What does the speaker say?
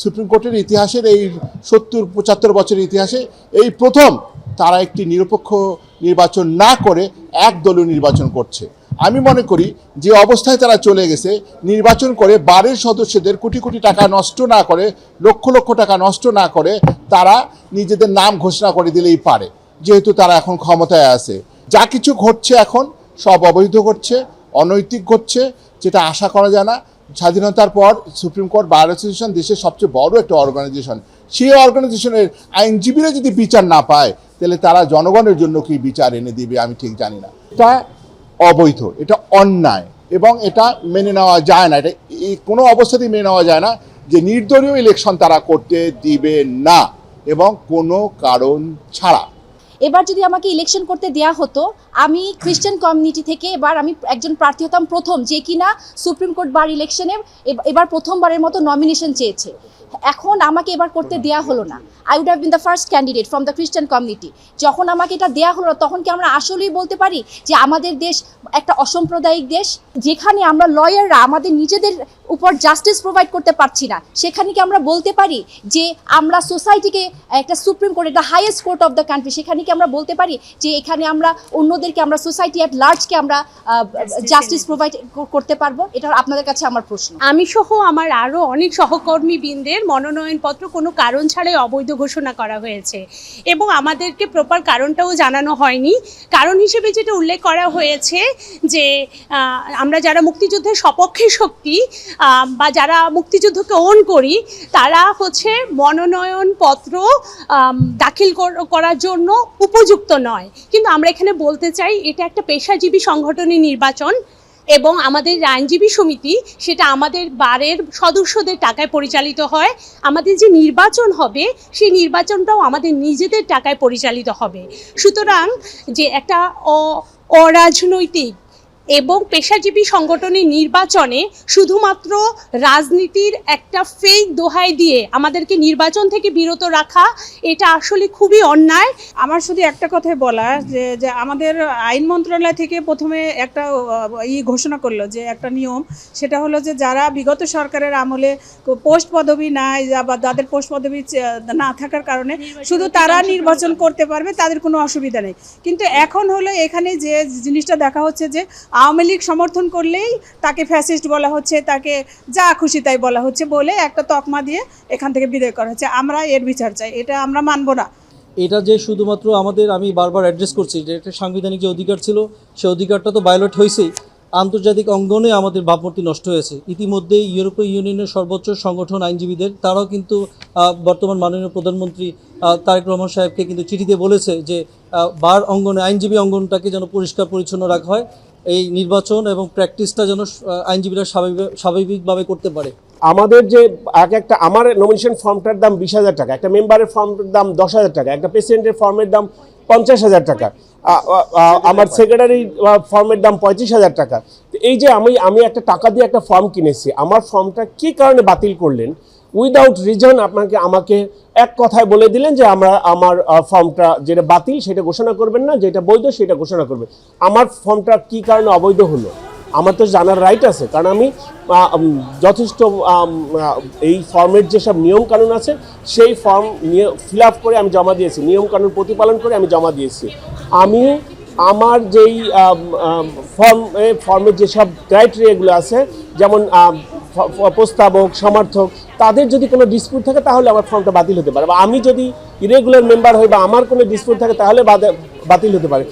Supreme কোর্টের ইতিহাসের এই ৭০-৭৫ বছরের ইতিহাসে এই প্রথম তারা একটি নিরপেক্ষ নির্বাচন না করে একদলীয় নির্বাচন করছে। আমি মনে করি যে অবস্থায় তারা চলে গেছে, নির্বাচন করে বারের সদস্যদের কোটি কোটি টাকা নষ্ট না করে, লক্ষ লক্ষ টাকা নষ্ট না করে তারা নিজেদের নাম ঘোষণা করে দিলেই পারে, যেহেতু তারা এখন ক্ষমতায় আছে। যা কিছু ঘটছে এখন সব অবৈধ ঘটছে, অনৈতিক ঘটছে, যেটা আশা করা যায় না। স্বাধীনতার পর সুপ্রিম কোর্ট বার অ্যাসোসিয়েশন দেশের সবচেয়ে বড় একটা অর্গানাইজেশন, সেই অর্গানাইজেশনের আইনজীবীরা যদি বিচার না পায় তাহলে তারা জনগণের জন্য কি বিচার এনে দিবে আমি ঠিক জানি না। এটা অবৈধ, এটা অন্যায় এবং এটা মেনে নেওয়া যায় না। এটা কোনো অবস্থাতেই মেনে নেওয়া যায় না যে নির্দলীয় ইলেকশন তারা করতে দিবে না এবং কোনো কারণ ছাড়া। এবার যদি আমাকে ইলেকশন করতে দেয়া হতো, আমি খ্রিস্টান কমিউনিটি থেকে এবার আমি একজন প্রার্থী হতাম প্রথম, যে কিনা সুপ্রিম কোর্ট বার ইলেকশনে এবার প্রথমবারের মতো নমিনেশন চেয়েছে। এখন আমাকে এবার করতে দেয়া হলো না। I would have been the first candidate from the Christian community. যখন আমাকে এটা দেয়া হলো না, তখন কি আমরা আসলেই বলতে পারি যে আমাদের দেশ একটা অসাম্প্রদায়িক দেশ, যেখানে আমরা লয়াররা আমাদের নিজেদের উপর জাস্টিস প্রোভাইড করতে পারছি না? সেখানে কি আমরা বলতে পারি যে আমরা সোসাইটিকে একটা সুপ্রিম কোর্ট, এটা highest court of the country, সেখানে কি আমরা বলতে পারি যে এখানে আমরা অন্যদেরকে, আমরা সোসাইটি অ্যাট লার্জকে আমরা জাস্টিস প্রোভাইড করতে পারবো? এটা আপনাদের কাছে আমার প্রশ্ন। আমি সহ আমার আরও অনেক সহকর্মী বৃন্দের মনোনয়নপত্র কোনো কারণ ছাড়াই অবৈধ ঘোষণা করা হয়েছে এবং আমাদেরকে প্রপার কারণটাও জানানো হয়নি। কারণ হিসেবে যেটা উল্লেখ করা হয়েছে যে আমরা যারা মুক্তিযুদ্ধের সপক্ষে শক্তি বা যারা মুক্তিযুদ্ধকে ওন করি, তারা হচ্ছে মনোনয়নপত্র দাখিল করার জন্য উপযুক্ত নয়। কিন্তু আমরা এখানে বলতে চাই এটা একটা পেশাজীবী সংগঠনের নির্বাচন এবং আমাদের আইনজীবী সমিতি সেটা আমাদের বারের সদস্যদের টাকায় পরিচালিত হয়। আমাদের যে নির্বাচন হবে সেই নির্বাচনটাও আমাদের নিজেদের টাকায় পরিচালিত হবে। সুতরাং যে একটা অরাজনৈতিক এবং পেশাজীবী সংগঠনের নির্বাচনে শুধুমাত্র রাজনীতির একটা ফেক দোহাই দিয়ে আমাদেরকে নির্বাচন থেকে বিরত রাখা, এটা আসলে খুবই অন্যায়। আমার শুধু একটা কথাই বলা যে আমাদের আইন মন্ত্রণালয় থেকে প্রথমে একটা ঘোষণা করলো যে একটা নিয়ম, সেটা হলো যে যারা বিগত সরকারের আমলে পোস্ট পদবি নাই বা যাদের পোস্ট পদবি না থাকার কারণে শুধু তারা নির্বাচন করতে পারবে, তাদের কোনো অসুবিধা নেই। কিন্তু এখন হলো এখানে যে জিনিসটা দেখা হচ্ছে যে আওয়ামী লীগ সমর্থন করলেই তাকে ফ্যাসিস্ট বলা হচ্ছে, তাকে যা খুশি তাই বলা হচ্ছে বলে একটা তকমা দিয়ে এখান থেকে বিদায় করা হচ্ছে। আমরা এর বিচার চাই, এটা আমরা মানব না। এটা যে শুধুমাত্র আমাদের, আমি বারবার অ্যাড্রেস করছি যে একটা সাংবিধানিক যে অধিকার ছিল সেই অধিকারটা তো ভায়োলেট হয়েছেই, আন্তর্জাতিক অঙ্গনে আমাদের ভাবমূর্তি নষ্ট হয়েছে। ইতিমধ্যেই ইউরোপীয় ইউনিয়নের সর্বোচ্চ সংগঠন আইনজীবীদের, তারাও কিন্তু বর্তমান মাননীয় প্রধানমন্ত্রী তারেক রহমান সাহেবকে কিন্তু চিঠিতে বলেছে যে বার অঙ্গনে, আইনজীবী অঙ্গনটাকে যেন পরিষ্কার পরিচ্ছন্ন রাখা হয়, এই নির্বাচন এবং প্র্যাকটিসটা যেন আইনজীবীরা স্বাভাবিকভাবে করতে পারে। আমাদের যে একটা আমার নমিনেশন ফর্মটার দাম 20,000 টাকা, একটা মেম্বারের ফর্মের দাম 10,000 টাকা, একটা প্রেসিডেন্টের ফর্মের দাম 50,000 টাকা, আমার সেক্রেটারি ফর্মের দাম 35,000 টাকা। তো এই যে আমি একটা টাকা দিয়ে একটা ফর্ম কিনেছি, আমার ফর্মটা কী কারণে বাতিল করলেন উইদাউট রিজন? আমাকে এক কথায় বলে দিলেন যে আমার ফর্মটা যেটা বাতিল সেটা ঘোষণা করবেন না, যেটা বৈধ সেটা ঘোষণা করবেন। আমার ফর্মটা কী কারণে অবৈধ হলো আমার তো জানার রাইট আছে, কারণ আমি যথেষ্ট এই ফর্মের যেসব নিয়মকানুন আছে সেই ফর্ম ফিল আপ করে আমি জমা দিয়েছি, নিয়মকানুন প্রতিপালন করে আমি জমা দিয়েছি। আমি আমার যেই ফর্মের যেসব ক্রাইটেরিয়াগুলো আছে, যেমন প্রস্তাবক, সমর্থক, তাদের যদি কোনো ডিসপিউট থাকে তাহলে আমার ফর্মটা বাতিল হতে পারে, বা আমি যদি ইরেগুলার মেম্বার হই বা আমার কোনো ডিসপিউট থাকে তাহলে বাতিল হতে পারে।